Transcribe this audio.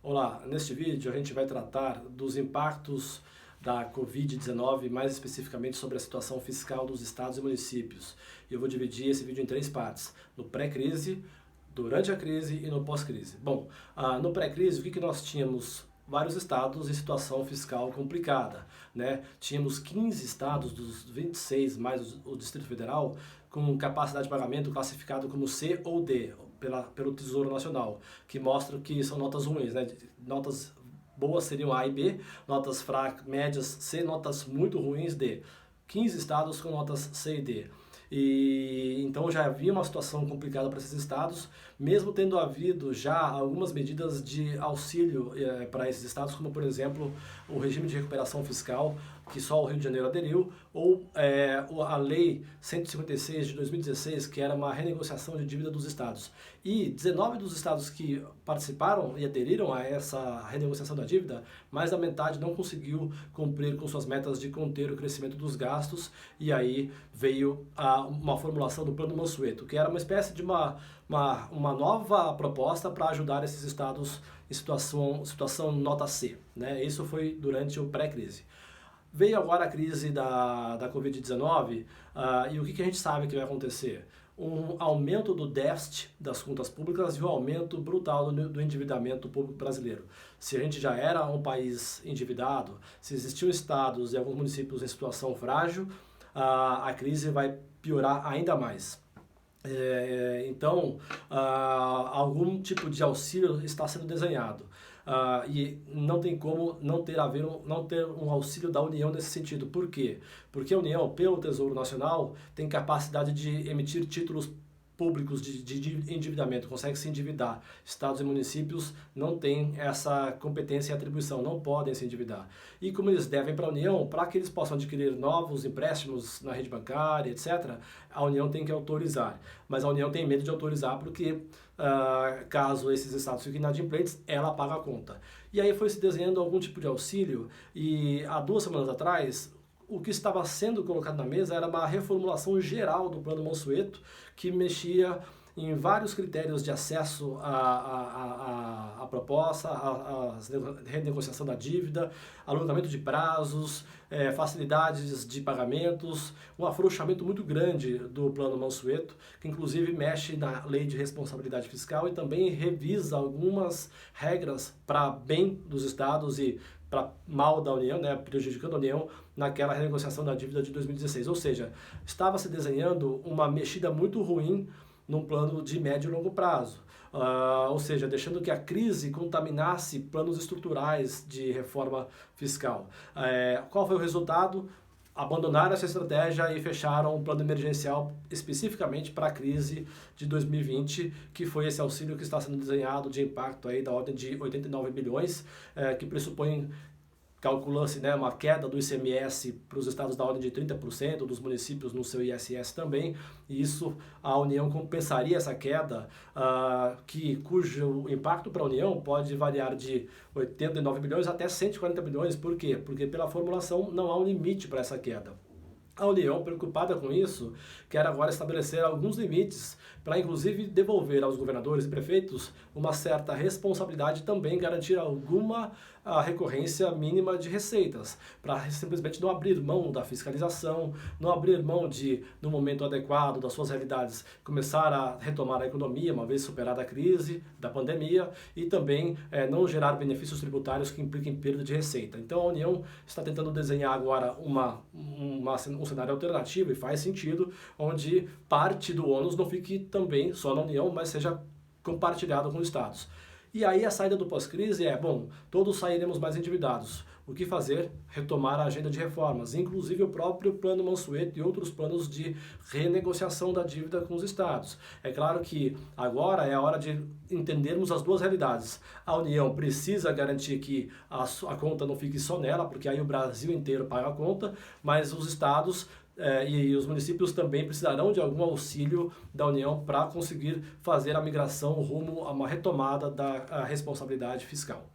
Olá, neste vídeo a gente vai tratar dos impactos da Covid-19, mais especificamente sobre a situação fiscal dos estados e municípios. Eu vou dividir esse vídeo em três partes: no pré-crise, durante a crise e no pós-crise. Bom, no pré-crise, o que nós tínhamos? Vários estados em situação fiscal complicada, né? Tínhamos 15 estados dos 26, mais o Distrito Federal, com capacidade de pagamento classificado como C ou D, pelo Tesouro Nacional, que mostra que são notas ruins, né? Notas boas seriam A e B, notas fracas, médias C, notas muito ruins D. 15 estados com notas C e D. E então já havia uma situação complicada para esses estados, mesmo tendo havido já algumas medidas de auxílio para esses estados, como por exemplo o regime de recuperação fiscal, que só o Rio de Janeiro aderiu, ou a Lei 156 de 2016, que era uma renegociação de dívida dos estados. E 19 dos estados que participaram e aderiram a essa renegociação da dívida, mais da metade não conseguiu cumprir com suas metas de conter o crescimento dos gastos, e aí veio uma formulação do Plano Mansueto, que era uma espécie de uma nova proposta para ajudar esses estados em situação nota C, né? Isso foi durante o pré-crise. Veio agora a crise da Covid-19 e o que a gente sabe que vai acontecer? Um aumento do déficit das contas públicas e um aumento brutal do endividamento público brasileiro. Se a gente já era um país endividado, se existiam estados e alguns municípios em situação frágil, a crise vai piorar ainda mais. Então, algum tipo de auxílio está sendo desenhado. E não tem como não ter um auxílio da União nesse sentido. Por quê? Porque a União, pelo Tesouro Nacional, tem capacidade de emitir títulos públicos de endividamento, consegue se endividar. Estados e municípios não têm essa competência e atribuição, não podem se endividar. E como eles devem para a União, para que eles possam adquirir novos empréstimos na rede bancária, etc., a União tem que autorizar. Mas a União tem medo de autorizar porque, caso esses estados fiquem inadimplentes, ela paga a conta. E aí foi se desenhando algum tipo de auxílio e há 2 semanas atrás, o que estava sendo colocado na mesa era uma reformulação geral do Plano Mansueto, que mexia em vários critérios de acesso à proposta, a renegociação da dívida, alongamento de prazos, facilidades de pagamentos, um afrouxamento muito grande do Plano Mansueto, que inclusive mexe na Lei de Responsabilidade Fiscal e também revisa algumas regras para bem dos estados e para mal da União, né, prejudicando a União naquela renegociação da dívida de 2016. Ou seja, estava se desenhando uma mexida muito ruim num plano de médio e longo prazo. Ou seja, deixando que a crise contaminasse planos estruturais de reforma fiscal. Qual foi o resultado? Abandonaram essa estratégia e fecharam um plano emergencial especificamente para a crise de 2020, que foi esse auxílio que está sendo desenhado de impacto aí da ordem de 89 bilhões, que pressupõe, calcula-se, né, uma queda do ICMS para os estados da ordem de 30%, dos municípios no seu ISS também, e isso a União compensaria essa queda, cujo impacto para a União pode variar de 89 bilhões até 140 bilhões. Por quê? Porque pela formulação não há um limite para essa queda. A União, preocupada com isso, quer agora estabelecer alguns limites para, inclusive, devolver aos governadores e prefeitos uma certa responsabilidade e também garantir alguma recorrência mínima de receitas, para simplesmente não abrir mão da fiscalização, não abrir mão de, no momento adequado das suas realidades, começar a retomar a economia, uma vez superada a crise da pandemia, e também não gerar benefícios tributários que impliquem perda de receita. Então a União está tentando desenhar agora um cenário alternativo, e faz sentido, onde parte do ônus não fique também só na União, mas seja compartilhado com os estados. E aí a saída do pós-crise todos sairemos mais endividados. O que fazer? Retomar a agenda de reformas, inclusive o próprio Plano Mansueto e outros planos de renegociação da dívida com os estados. É claro que agora é a hora de entendermos as duas realidades. A União precisa garantir que a conta não fique só nela, porque aí o Brasil inteiro paga a conta, mas os estados e os municípios também precisarão de algum auxílio da União para conseguir fazer a migração rumo a uma retomada da responsabilidade fiscal.